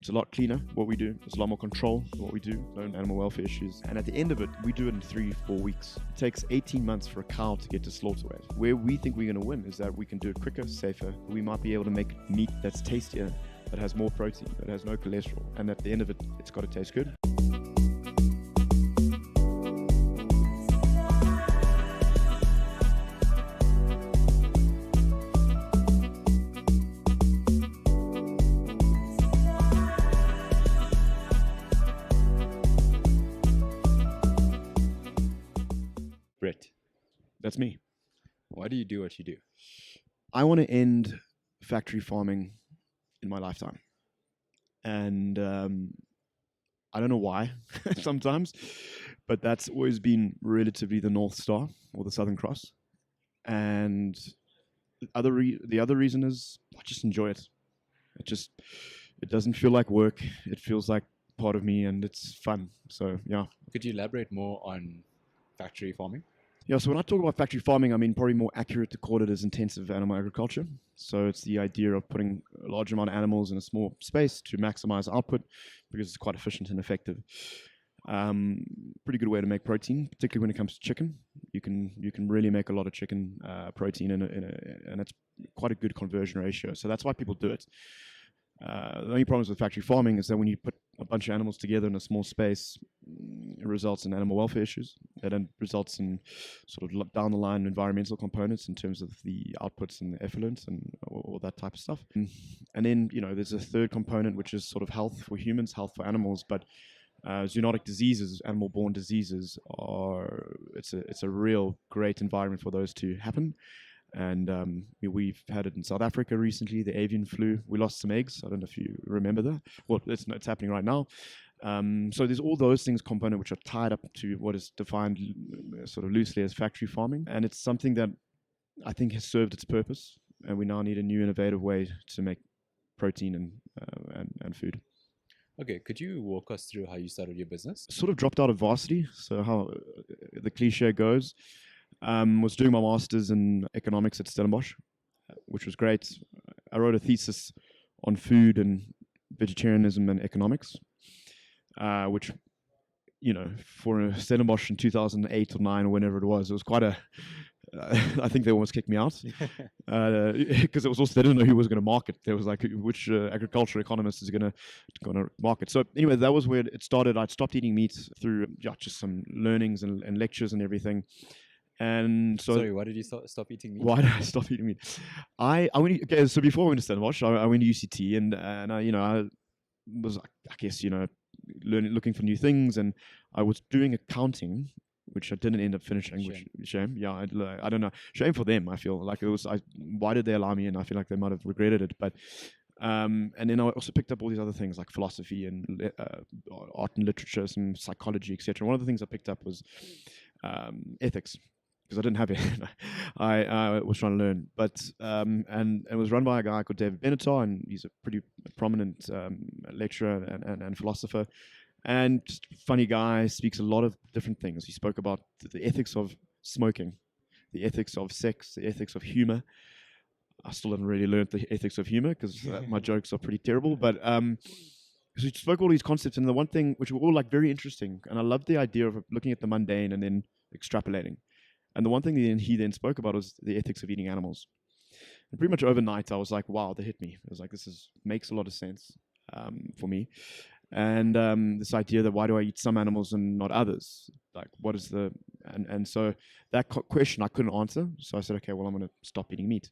It's a lot cleaner what we do. There's a lot more control in what we do, no animal welfare issues. And at the end of it, we do it in 3-4 weeks. It takes 18 months for a cow to get to slaughter weight. Where we think we're going to win is that we can do it quicker, safer. We might be able to make meat that's tastier, that has more protein, that has no cholesterol. And at the end of it, it's got to taste good. Brett, That's me. why do you do what you do? I want to end factory farming in my lifetime. And I don't know why sometimes, but that's always been relatively the North Star or the Southern Cross. And the other reason is I just enjoy it. It doesn't feel like work. It feels like part of me, and it's fun. So yeah. Could you elaborate more on factory farming? Yeah, so when I talk about factory farming, I mean probably more accurate to call it as intensive animal agriculture. So it's the idea of putting a large amount of animals in a small space to maximize output because it's quite efficient and effective. Pretty good way to make protein, particularly when it comes to chicken. You can really make a lot of chicken protein and it's quite a good conversion ratio. So that's why people do it. The only problems with factory farming is that when you put a bunch of animals together in a small space, it results in animal welfare issues. It then results in sort of down the line environmental components in terms of the outputs and the effluent and all that type of stuff. And then, there's a third component, which is sort of health for humans, health for animals. But zoonotic diseases, animal-borne diseases, it's a real great environment for those to happen. And we've had it in South Africa recently, the avian flu. We lost some eggs. I don't know if you remember that. Well, it's happening right now. So there's all those things component which are tied up to what is defined sort of loosely as factory farming. And it's something that I think has served its purpose. And we now need a new innovative way to make protein and food. Okay, could you walk us through how you started your business? Sort of dropped out of varsity. So how the cliche goes. Was doing my master's in economics at Stellenbosch, which was great. I wrote a thesis on food and vegetarianism and economics, which, for a Stellenbosch in 2008 or 9 or whenever it was quite a, I think they almost kicked me out because it was also, they didn't know who was going to market. There was like, which agriculture economist is going to market. So anyway, that was where it started. I'd stopped eating meat through just some learnings and lectures and everything. And so, sorry, why did you stop eating meat? Why did I stop eating meat? I went. Okay, so before I went to Stellenbosch, I went to UCT, and I was, I guess, looking for new things, and I was doing accounting, which I didn't end up finishing. Shame. Which shame. Yeah, I don't know. Shame for them. I feel like it was. Why did they allow me? And I feel like they might have regretted it. But and then I also picked up all these other things like philosophy and art and literature, some psychology, etc. One of the things I picked up was ethics. Because I didn't have it. I was trying to learn. But and it was run by a guy called David Benatar, and he's a pretty prominent lecturer and philosopher. And just funny guy, speaks a lot of different things. He spoke about the ethics of smoking, the ethics of sex, the ethics of humor. I still haven't really learned the ethics of humor because my jokes are pretty terrible. But so he spoke all these concepts, and the one thing which were all like very interesting, and I loved the idea of looking at the mundane and then extrapolating. And the one thing he then spoke about was the ethics of eating animals. And pretty much overnight, I was like, wow, they hit me. I was like, makes a lot of sense for me. And this idea that why do I eat some animals and not others? Like, what is and so that question I couldn't answer. So I said, okay, well, I'm going to stop eating meat.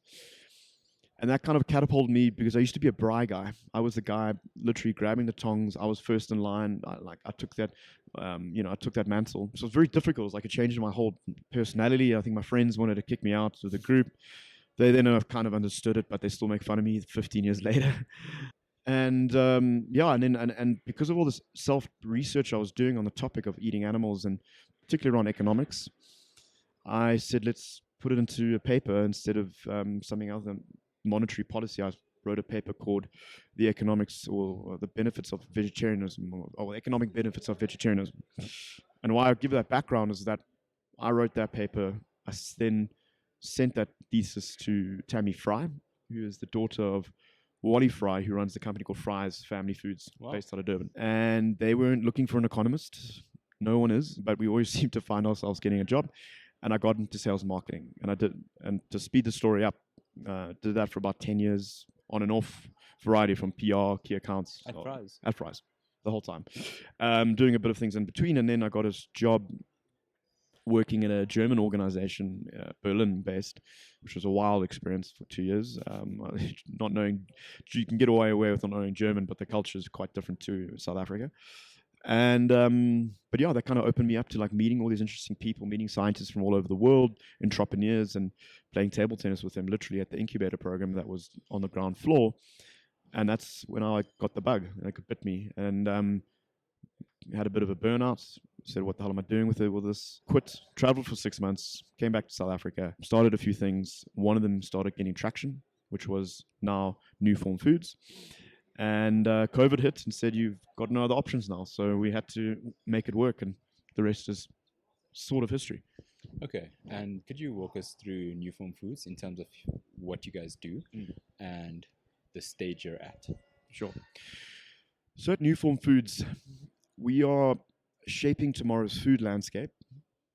And that kind of catapulted me because I used to be a braai guy. I was the guy literally grabbing the tongs. I was first in line. I took that, I took that mantle. So it was very difficult. It was like a change in my whole personality. I think my friends wanted to kick me out of the group. They then have kind of understood it, but they still make fun of me 15 years later. And and because of all this self-research I was doing on the topic of eating animals and particularly around economics, I said, let's put it into a paper instead of something else. Monetary policy. I wrote a paper called "The Economics or the Benefits of Vegetarianism" or Economic Benefits of Vegetarianism. And why I give that background is that I wrote that paper. I then sent that thesis to Tammy Fry, who is the daughter of Wally Fry, who runs the company called Fry's Family Foods, Wow. based out of Durban. And they weren't looking for an economist. No one is, but we always seem to find ourselves getting a job. And I got into sales marketing, and I did. And to speed the story up, did that for about 10 years, on and off, variety from PR, key accounts, At Fry's. at Fry's, the whole time, doing a bit of things in between. And then I got a job working in a German organization, Berlin based, which was a wild experience for 2 years. Not knowing, you can get away with not knowing German, but the culture is quite different to South Africa. And but yeah, that kind of opened me up to like meeting all these interesting people, meeting scientists from all over the world, entrepreneurs, and playing table tennis with them, literally at the incubator program that was on the ground floor. And that's when I got the bug. It bit me, and had a bit of a burnout. Said, what the hell am I doing with it? With this? Quit, traveled for 6 months, came back to South Africa, started a few things. One of them started getting traction, which was now Newform Foods. And COVID hit and said, you've got no other options now. So we had to make it work, and the rest is sort of history. Okay. And could you walk us through Newform Foods in terms of what you guys do and the stage you're at? Sure. So at Newform Foods, we are shaping tomorrow's food landscape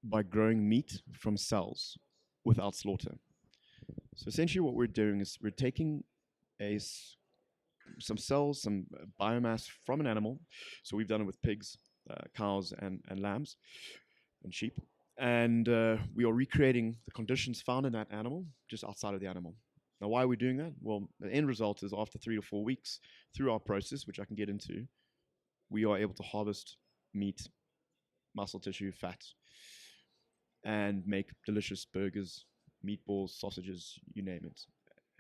by growing meat from cells without slaughter. So essentially what we're doing is we're taking some cells, some biomass from an animal. So we've done it with pigs, cows, and lambs, and sheep. And we are recreating the conditions found in that animal just outside of the animal. Now, why are we doing that? Well, the end result is after 3 to 4 weeks through our process, which I can get into, we are able to harvest meat, muscle tissue, fat, and make delicious burgers, meatballs, sausages, you name it.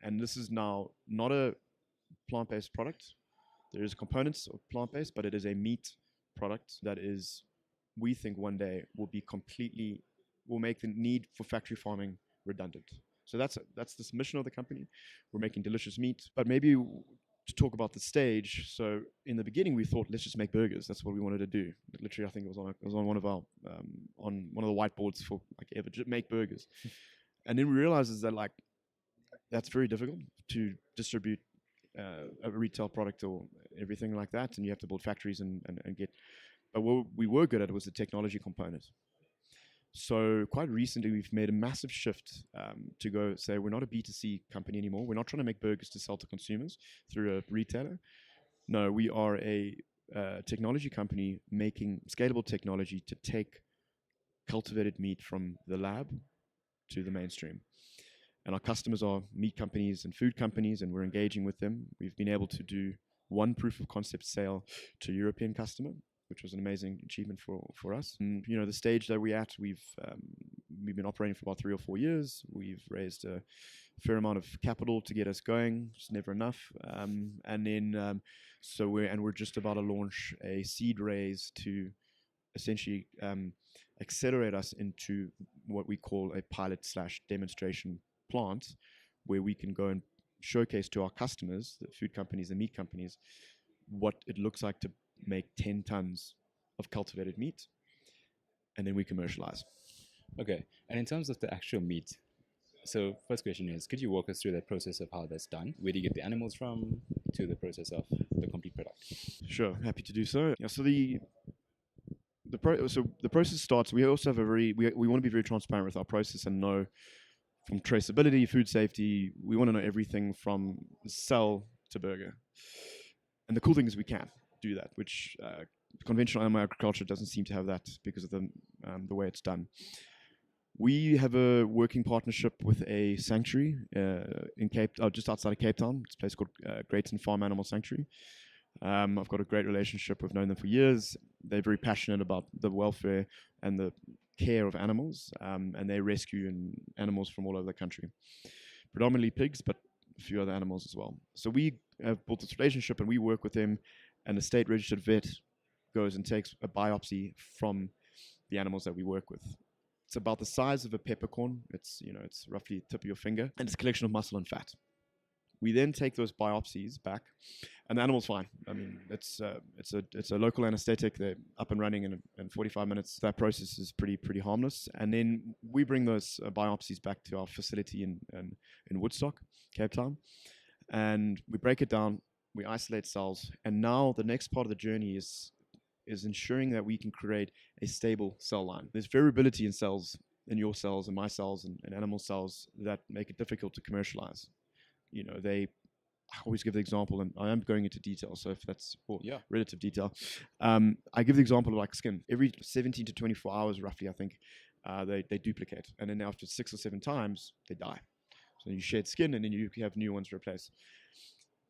And this is now not a plant-based product. There is components of plant-based, but it is a meat product that is, we think one day will make the need for factory farming redundant. So that's this mission of the company. We're making delicious meat, but maybe to talk about the stage. So in the beginning, we thought, let's just make burgers. That's what we wanted to do. Literally, I think it was on one of our on one of the whiteboards for like ever, just make burgers. And then we realized is that like that's very difficult to distribute a retail product or everything like that, and you have to build factories and get. But what we were good at was the technology component. So quite recently, we've made a massive shift to go say we're not a B2C company anymore. We're not trying to make burgers to sell to consumers through a retailer. No, we are a technology company making scalable technology to take cultivated meat from the lab to the mainstream. And our customers are meat companies and food companies, and we're engaging with them. We've been able to do one proof of concept sale to a European customer, which was an amazing achievement for us. And, you know, the stage that we're at, we've been operating for about 3 or 4 years. We've raised a fair amount of capital to get us going. It's never enough. And then we're just about to launch a seed raise to essentially accelerate us into what we call a pilot/demonstration plant, where we can go and showcase to our customers, the food companies, the meat companies, what it looks like to make 10 tons of cultivated meat, and then we commercialize. Okay. And in terms of the actual meat, so first question is, could you walk us through that process of how that's done? Where do you get the animals from to the process of the complete product? Sure, happy to do so. Yeah, so the process starts. We also have we want to be very transparent with our process and know from traceability, food safety. We want to know everything from cell to burger. And the cool thing is we can do that, which conventional animal agriculture doesn't seem to have that because of the way it's done. We have a working partnership with a sanctuary in just outside of Cape Town. It's a place called Greyton Farm Animal Sanctuary. I've got a great relationship. We've known them for years. They're very passionate about the welfare and the care of animals, and they rescue animals from all over the country, predominantly pigs, but a few other animals as well. So we have built this relationship, and we work with them, and the state-registered vet goes and takes a biopsy from the animals that we work with. It's about the size of a peppercorn. It's roughly the tip of your finger, and it's a collection of muscle and fat. We then take those biopsies back, and the animal's fine. I mean, it's a local anesthetic. They're up and running in 45 minutes. That process is pretty harmless. And then we bring those biopsies back to our facility in Woodstock, Cape Town, and we break it down, we isolate cells, and now the next part of the journey is ensuring that we can create a stable cell line. There's variability in cells, in your cells and my cells and animal cells, that make it difficult to commercialize. I always give the example, and I am going into detail, so if that's relative detail, I give the example of like skin. Every 17 to 24 hours, roughly, I think, they duplicate, and then after 6 or 7 times, they die. So you shed skin, and then you have new ones replaced.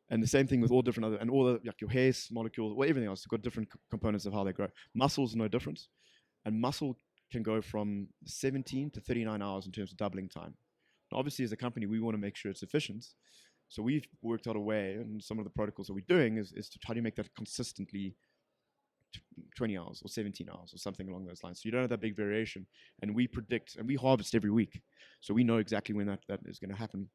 And the same thing with all different other, and all the, like your hair molecules, or everything else, it's got different components of how they grow. Muscles are no different, and muscle can go from 17 to 39 hours in terms of doubling time. Now, obviously, as a company, we want to make sure it's efficient. So we've worked out a way, and some of the protocols that we're doing is to try to make that consistently 20 hours or 17 hours or something along those lines. So you don't have that big variation. And we predict, and we harvest every week. So we know exactly when that is going to happen.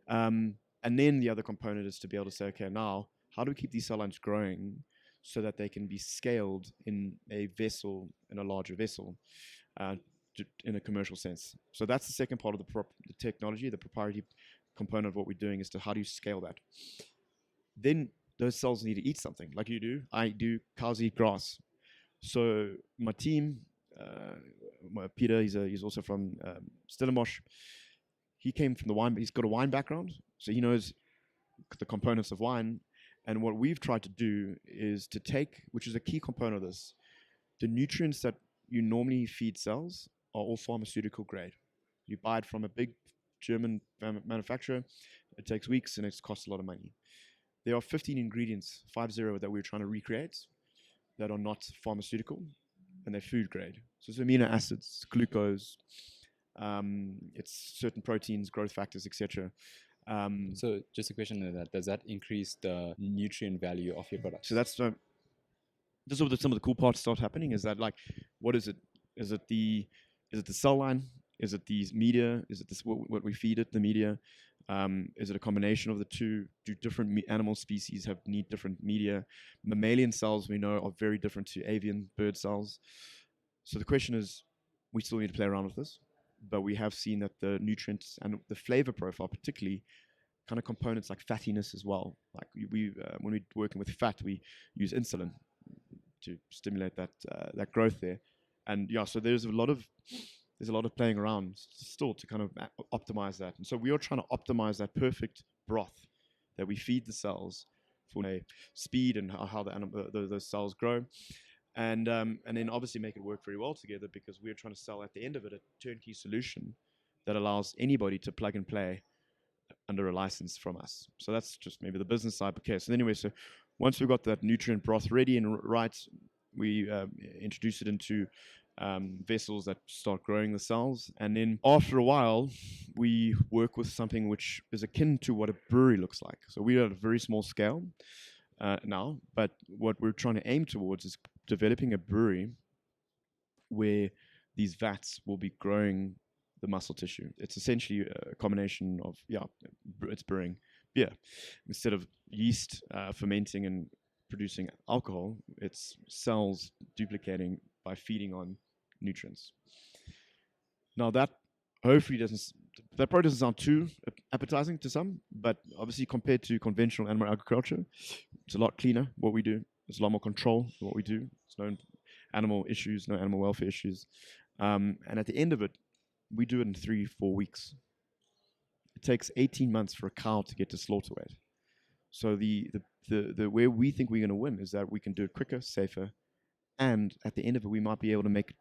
And then the other component is to be able to say, okay, now, how do we keep these cell lines growing so that they can be scaled in a vessel, in a larger vessel, in a commercial sense? So that's the second part of the technology, the proprietary component of what we're doing, is to how do you scale that? Then those cells need to eat something, like you do, I do, cows eat grass. So my team, Peter, he's also from Stellenbosch. He came from the wine, he's got a wine background, so he knows the components of wine. And what we've tried to do is to take, which is a key component of this, the nutrients that you normally feed cells are all pharmaceutical grade. You buy it from a big German manufacturer. It takes weeks and it costs a lot of money. There are 15 ingredients, 50, that we're trying to recreate that are not pharmaceutical, and they're food grade. So it's amino acids, glucose, it's certain proteins, growth factors, etc. So just a question on that: does that increase the nutrient value of your product? So that's this is where some of the cool parts start happening. Is that, like, what is it? Is it the cell line? Is it these media? Is it this what we feed it, the media? Is it a combination of the two? Do different animal species need different media? Mammalian cells, we know, are very different to avian bird cells. So the question is, we still need to play around with this, but we have seen that the nutrients and the flavor profile, particularly kind of components like fattiness as well. Like we when we're working with fat, we use insulin to stimulate that growth there. And yeah, so there's a lot of playing around still to kind of optimize that. And so we are trying to optimize that perfect broth that we feed the cells for speed and how those cells grow. And then obviously make it work very well together, because we're trying to sell at the end of it a turnkey solution that allows anybody to plug and play under a license from us. So that's just maybe the business side. Okay, so anyway, so once we've got that nutrient broth ready and right, we introduce it into vessels that start growing the cells. And then after a while, we work with something which is akin to what a brewery looks like. So we are at a very small scale now, but what we're trying to aim towards is developing a brewery where these vats will be growing the muscle tissue. It's essentially a combination of, it's brewing beer. Instead of yeast fermenting and producing alcohol, it's cells duplicating by feeding on nutrients. Now that probably doesn't sound too appetizing to some, but obviously compared to conventional animal agriculture, it's a lot cleaner what we do. There's a lot more control in what we do. There's no animal issues, no animal welfare issues. And at the end of it, we do it in 3-4 weeks. It takes 18 months for a cow to get to slaughter weight. So the where we think we're going to win is that we can do it quicker, safer, and at the end of it, we might be able to make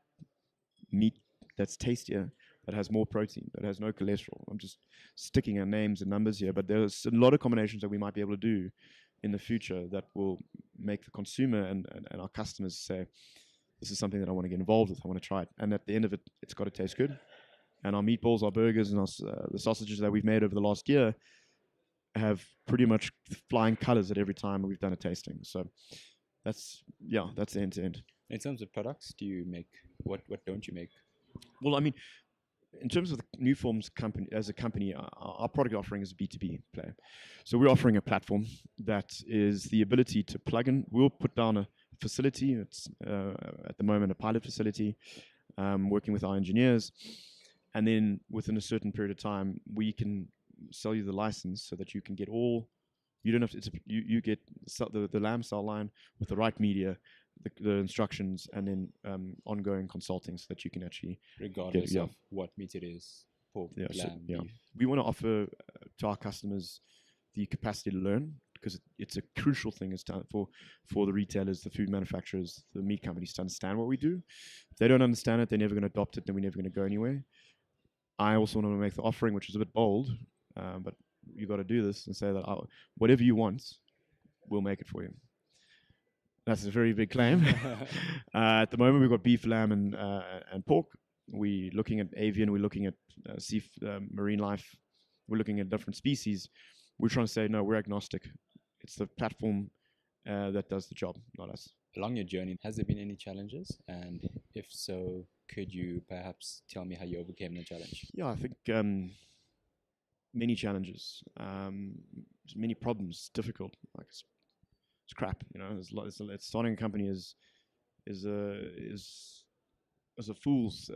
meat that's tastier, that has more protein, that has no cholesterol. I'm just sticking our names and numbers here, but there's a lot of combinations that we might be able to do in the future that will make the consumer and our customers say, this is something that I want to get involved with, I want to try it. And at the end of it, it's got to taste good. And our meatballs, our burgers, and the sausages that we've made over the last year have pretty much flying colors at every time we've done a tasting. So that's end to end. In terms of products, do you make, what don't you make? Well, I mean, in terms of the Newform's company, as a company, our product offering is a B2B play. So we're offering a platform that is the ability to plug in. We'll put down a facility. It's at the moment a pilot facility, working with our engineers. And then within a certain period of time, we can sell you the license so that you can get all You don't have to. You get the lamb cell line with the right media, the instructions, and then ongoing consulting so that you can actually regardless yeah. of what meat it is, pork, Yeah, lamb, beef. we want to offer to our customers the capacity to learn, because it's a crucial thing is for the retailers, the food manufacturers, the meat companies to understand what we do. If they don't understand it, they're never going to adopt it, then we're never going to go anywhere. I also want to make the offering, which is a bit bold, but you got to do this and say that whatever you want, we'll make it for you. That's a very big claim. At the moment, we've got beef, lamb, and pork. We're looking at avian. We're looking at marine life. We're looking at different species. We're trying to say, no, we're agnostic. It's the platform that does the job, not us. Along your journey, has there been any challenges? And if so, could you perhaps tell me how you overcame the challenge? Yeah, I think many challenges, many problems, difficult. Like it's crap, you know. There's a lot. It's starting a company is a fool's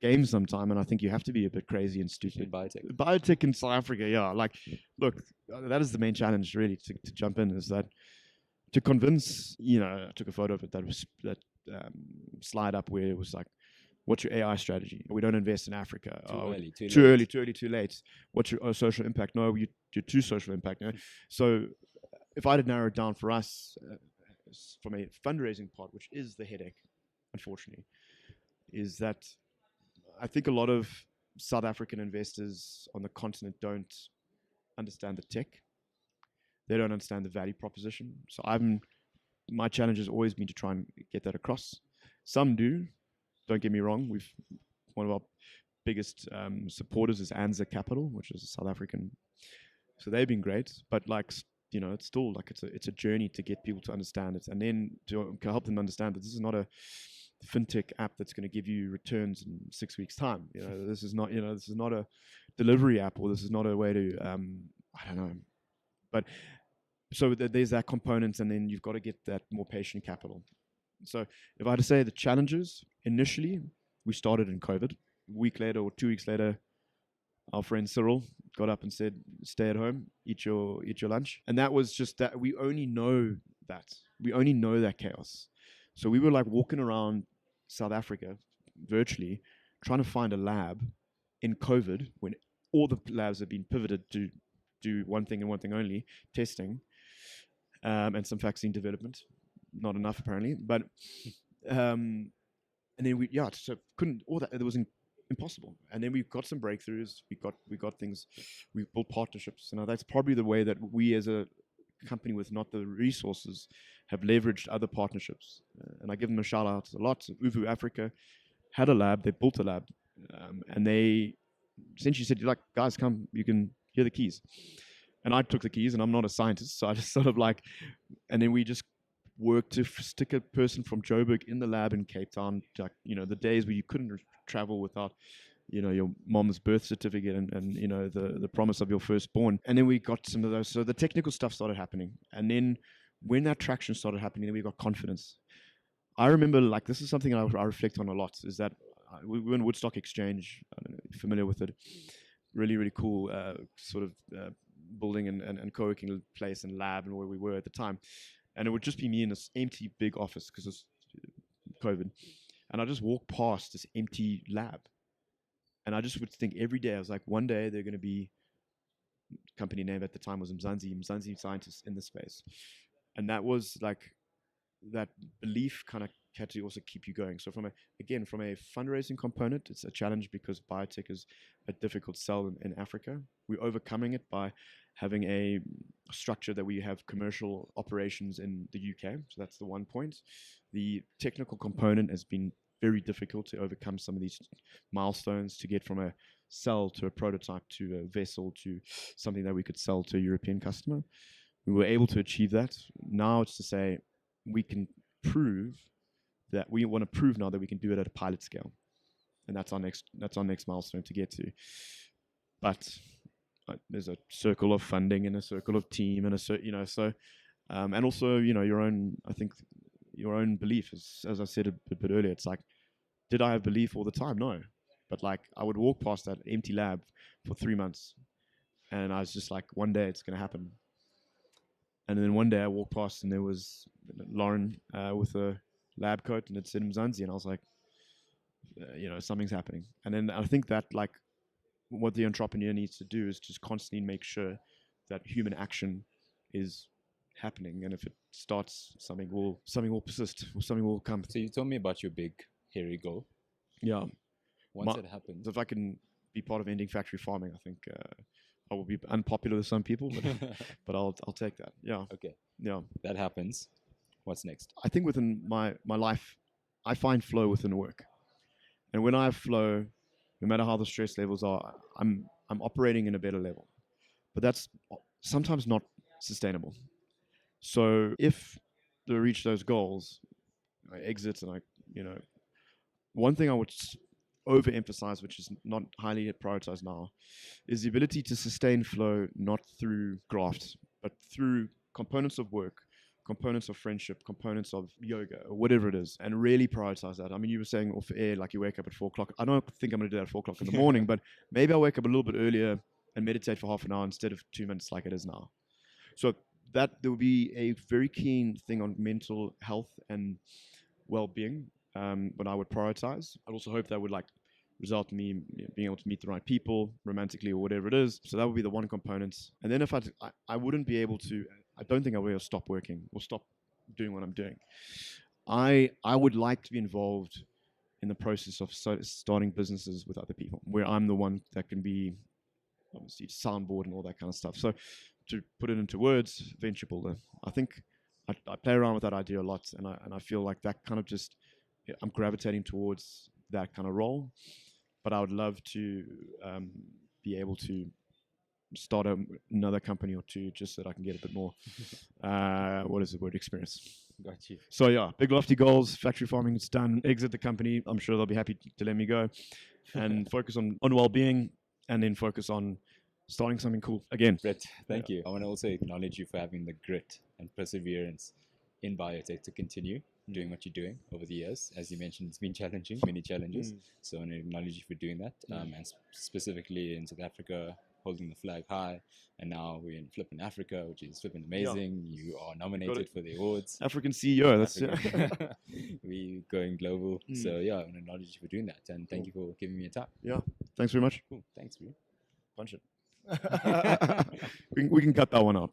game sometime, and I think you have to be a bit crazy and stupid. Biotech in South Africa, yeah. Like, look, that is the main challenge, really, to jump in, is that to convince. You know, I took a photo of it that slide up where it was like, what's your AI strategy? We don't invest in Africa. Too early, too late. What's your social impact? No, you're too social impact. You know? So if I had narrowed down for us from a fundraising part, which is the headache, unfortunately, is that I think a lot of South African investors on the continent don't understand the tech. They don't understand the value proposition. So my challenge has always been to try and get that across. Some do. Don't get me wrong. One of our biggest supporters is Anza Capital, which is a South African. So they've been great, but like, you know, it's still like it's a journey to get people to understand it, and then to help them understand that this is not a fintech app that's going to give you returns in 6 weeks' time. You know, this is not a delivery app, or this is not a way to I don't know. But so there's that component, and then you've got to get that more patient capital. So if I had to say the challenges, initially we started in COVID. A week later or 2 weeks later, our friend Cyril got up and said, "Stay at home, eat your lunch." And that was just that. We only know that chaos. So we were like walking around South Africa virtually, trying to find a lab in COVID when all the labs have been pivoted to do one thing and one thing only: testing, and some vaccine development. Not enough apparently, but and then so couldn't all that. It was impossible. And then we got some breakthroughs. We got things. We built partnerships. And that's probably the way that we, as a company with not the resources, have leveraged other partnerships. And I give them a shout out a lot. So Uvu Africa had a lab. They built a lab, and they essentially said, "Like, guys, come. You can hear the keys." And I took the keys, and I'm not a scientist, so I just sort of like, and then we just worked to stick a person from Joburg in the lab in Cape Town. Like, you know, the days where you couldn't travel without, you know, your mom's birth certificate and you know, the promise of your firstborn. And then we got some of those. So the technical stuff started happening. And then when that traction started happening, then we got confidence. I remember, like, this is something I reflect on a lot, is that we were in Woodstock Exchange. I don't know if you're familiar with it. Really, really cool sort of building and co-working place and lab, and where we were at the time. And it would just be me in this empty big office because it's COVID. And I just walked past this empty lab. And I just would think every day, I was like, one day they're going to be, company name at the time was Mzansi scientists in the space. And that was like, that belief kind of had to also keep you going. So from a fundraising component, it's a challenge because biotech is a difficult sell in Africa. We're overcoming it by having a structure that we have commercial operations in the UK. So that's the one point. The technical component has been very difficult to overcome some of these milestones to get from a cell to a prototype to a vessel to something that we could sell to a European customer. We were able to achieve that. Now it's to say we can prove that we want to prove now that we can do it at a pilot scale. And that's our next milestone to get to. But there's a circle of funding and a circle of team and and also, you know, your own belief is, as I said a bit earlier, it's like, did I have belief all the time? No. But like, I would walk past that empty lab for 3 months and I was just like, one day it's going to happen. And then one day I walked past and there was Lauren with a lab coat and it said Mzansi, and I was like, something's happening. And then I think that like what the entrepreneur needs to do is just constantly make sure that human action is happening, and if it starts, something will persist, or something will come. So you told me about your big hairy goal. Yeah. Once it happens, if I can be part of ending factory farming, I think I will be unpopular with some people, but I'll take that. Yeah. Okay. Yeah. That happens. What's next? I think within my life, I find flow within work, and when I have flow, no matter how the stress levels are, I'm operating in a better level, but that's sometimes not sustainable. So if to reach those goals, I exit and one thing I would overemphasize, which is not highly prioritized now, is the ability to sustain flow not through grafts, but through components of work, components of friendship, components of yoga, or whatever it is, and really prioritize that. I mean, you were saying off air, like you wake up at 4 o'clock. I don't think I'm going to do that at 4 o'clock in the morning, but maybe I'll wake up a little bit earlier and meditate for half an hour instead of 2 minutes like it is now. So that there will be a very keen thing on mental health and well-being, what I would prioritize. I'd also hope that would result in me being able to meet the right people romantically or whatever it is. So that would be the one component. And then if I wouldn't be able to, I don't think I will be able to stop working or stop doing what I'm doing. I would like to be involved in the process of starting businesses with other people, where I'm the one that can be obviously soundboard and all that kind of stuff. So to put it into words, venture builder. I think I play around with that idea a lot, and I feel like that kind of just, I'm gravitating towards that kind of role. But I would love to be able to start another company or two, just so that I can get a bit more, what is the word, experience. Got you. So yeah, big lofty goals, factory farming, it's done, exit the company. I'm sure they'll be happy to let me go and focus on well-being, and then focus on starting something cool again. Brett, thank you. I want to also acknowledge you for having the grit and perseverance in biotech to continue doing what you're doing over the years. As you mentioned, it's been challenging, many challenges. So I want to acknowledge you for doing that. And specifically in South Africa, holding the flag high. And now we're in flipping Africa, which is flipping amazing. Yeah. You are nominated for the awards. African CEO. That's We're going global. So yeah, I want to acknowledge you for doing that. And thank you for giving me a time. Yeah. Thanks very much. Cool. Thanks, bro. Punch it. we can cut that one out.